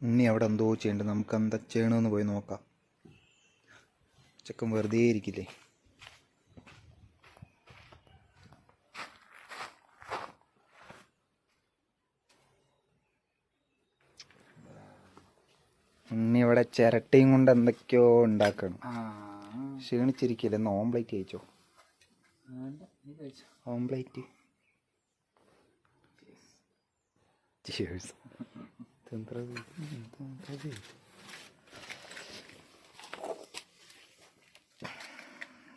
ഉണ്ണി അവിടെ എന്തോ ചെയ്യണ്ട്. നമുക്ക് എന്താ ചെയ്യണമെന്ന് പോയി നോക്കാം. ചെക്കൻ വെറുതെ ഇരിക്കില്ലേ. ഉണ്ണി ഇവിടെ ചിരട്ടയും കൊണ്ട് എന്തൊക്കെയോ ഉണ്ടാക്കണം. ക്ഷീണിച്ചിരിക്കില്ല. ഒന്ന് ഓംപ്ലേറ്റ് കഴിച്ചോ. ഓംപ്ലേറ്റ്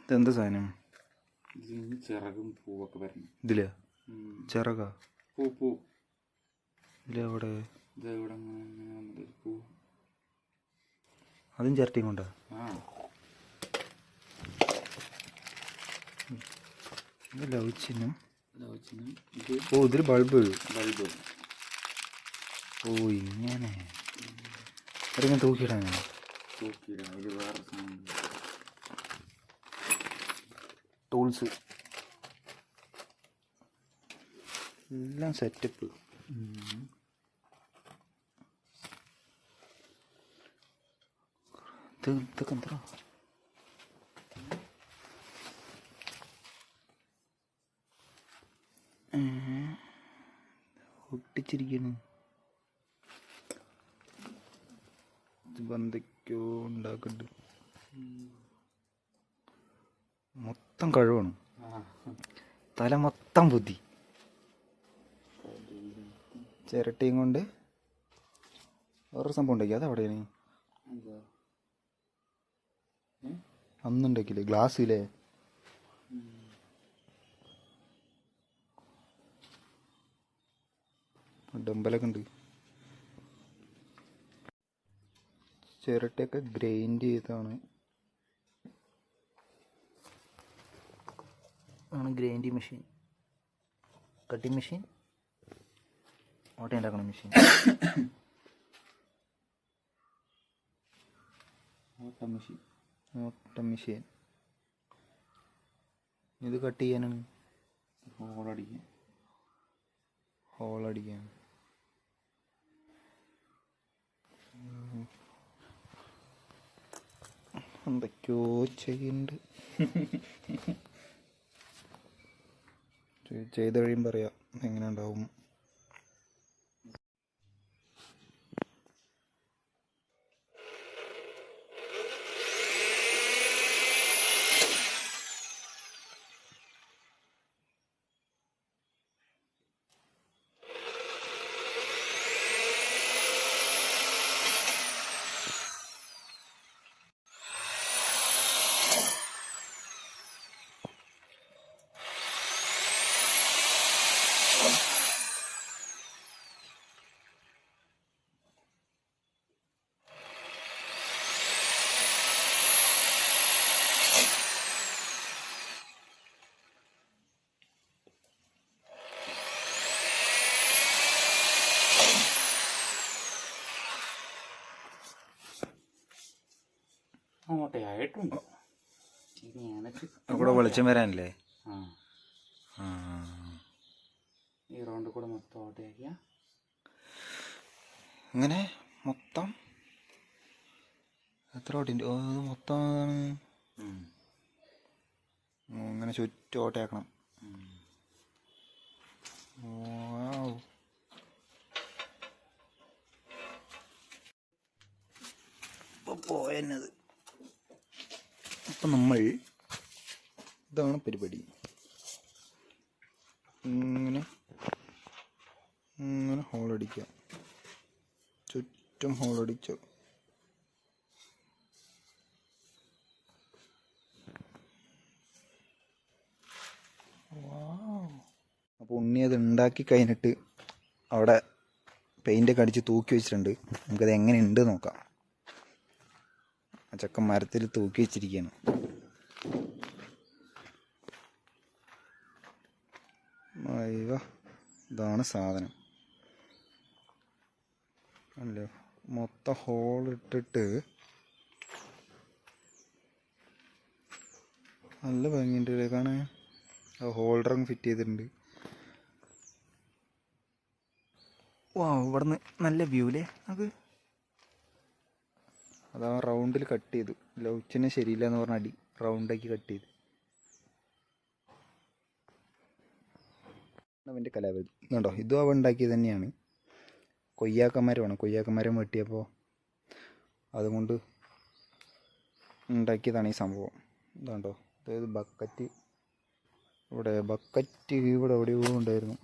ഇതെന്ത് സാധനം? ചിറകും പൂവൊക്കെ വരണം. ഇതില ചിറക പൂ ഇതിലെവിടെ? പൂ അതും ചിരട്ടയും കൊണ്ടാ? ലവ് ചിഹ്നം. ഓ ഇതിൽ ബൾബ്. ഓ ഇങ്ങനെ അതിങ്ങനെ തൂക്കിയിടാനോ? ഇത് വേറെ സാധനം. ടൂൾസ് എല്ലാം സെറ്റപ്പ്. ഇതൊക്കെ എന്താ? ഒട്ടിച്ചിരിക്കുന്നു. എന്തൊക്കെയോ ഉണ്ടാക്കുന്നുണ്ട്. മൊത്തം കഴിവാണ്. തല മൊത്തം ബുദ്ധി. ചിരട്ടയും കൊണ്ട് വേറൊരു സംഭവം ഉണ്ടാക്കി. അതെവിടെയാണ്? അന്നുണ്ടാക്കില്ലേ ഗ്ലാസ്സില്ലേ? ഡമ്പലൊക്കെ ഉണ്ട്. ചിരട്ടയൊക്കെ ഗ്രൈൻഡ് ചെയ്താണ് ഗ്രൈൻഡിങ് മെഷീൻ, കട്ടിങ് മെഷീൻ, ഓട്ട ഉണ്ടാക്കണ മെഷീൻ. ഓട്ട മെഷീൻ. ഇത് കട്ട് ചെയ്യാനാണ്. ഹോളടിക്കാൻ. എന്തൊക്കെയോ ചെയ്യുന്നുണ്ട്. ചെയ്ത കഴിയും പറയാം എങ്ങനെ ഉണ്ടാവും. ഓട്ടയായിട്ടുണ്ട്. കൂടെ വെളിച്ചം വരാനല്ലേ? ഈ റൗണ്ട് കൂടെ മൊത്തം ഓട്ടയാക്കിയ ഇങ്ങനെ മൊത്തം എത്ര ഓട്ടിൻ്റെ? മൊത്തം ഇങ്ങനെ ചുറ്റും ഓട്ടയാക്കണം. പോയത് അപ്പം നമ്മൾ ഇതാണ് പരിപാടി. ഇങ്ങനെ ഇങ്ങനെ ഹോളടിക്കുക, ചുറ്റും ഹോളടിച്ചു. അപ്പോൾ ഉണ്ണി അത് ഉണ്ടാക്കി കഴിഞ്ഞിട്ട് അവിടെ പെയിൻ്റൊക്കെ അടിച്ച് തൂക്കി വെച്ചിട്ടുണ്ട്. നമുക്കത് എങ്ങനെ ഉണ്ട് നോക്കാം. ആ ചക്ക മരത്തിൽ തൂക്കി വെച്ചിരിക്കുകയാണ്. അയ്യോ ഇതാണ് സാധനം അല്ലേ. മൊത്തം ഹോളിട്ടിട്ട് നല്ല ഭംഗിയുണ്ട് കാണാൻ. ഹോൾഡറും ഫിറ്റ് ചെയ്തിട്ടുണ്ട്. വാ ഇവിടുന്ന് നല്ല വ്യൂ അല്ലേ. അത് അത് അവൻ റൗണ്ടിൽ കട്ട് ചെയ്തു. ലൗച്ചിനെ ശരിയില്ല എന്ന് പറഞ്ഞ അടി റൗണ്ടാക്കി കട്ട് ചെയ്തു. അവൻ്റെ കലാപതി ഇതുണ്ടോ, ഇതും അവൻ ഉണ്ടാക്കിയത് തന്നെയാണ്. കൊയ്യാക്കന്മാരമാണ്, കൊയ്യാക്കന്മാരം വെട്ടിയപ്പോൾ അതുകൊണ്ട് ഉണ്ടാക്കിയതാണ് ഈ സംഭവം. ഇതുണ്ടോ, അതായത് ബക്കറ്റ് ഇവിടെ എവിടെയോ ഉണ്ടായിരുന്നു.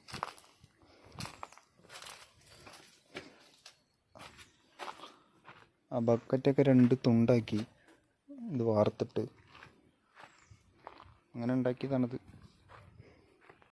ആ ബക്കറ്റൊക്കെ 2 തുണ്ടാക്കി ഇത് വാർത്തിട്ട് അങ്ങനെ ഉണ്ടാക്കിയതാണിത്.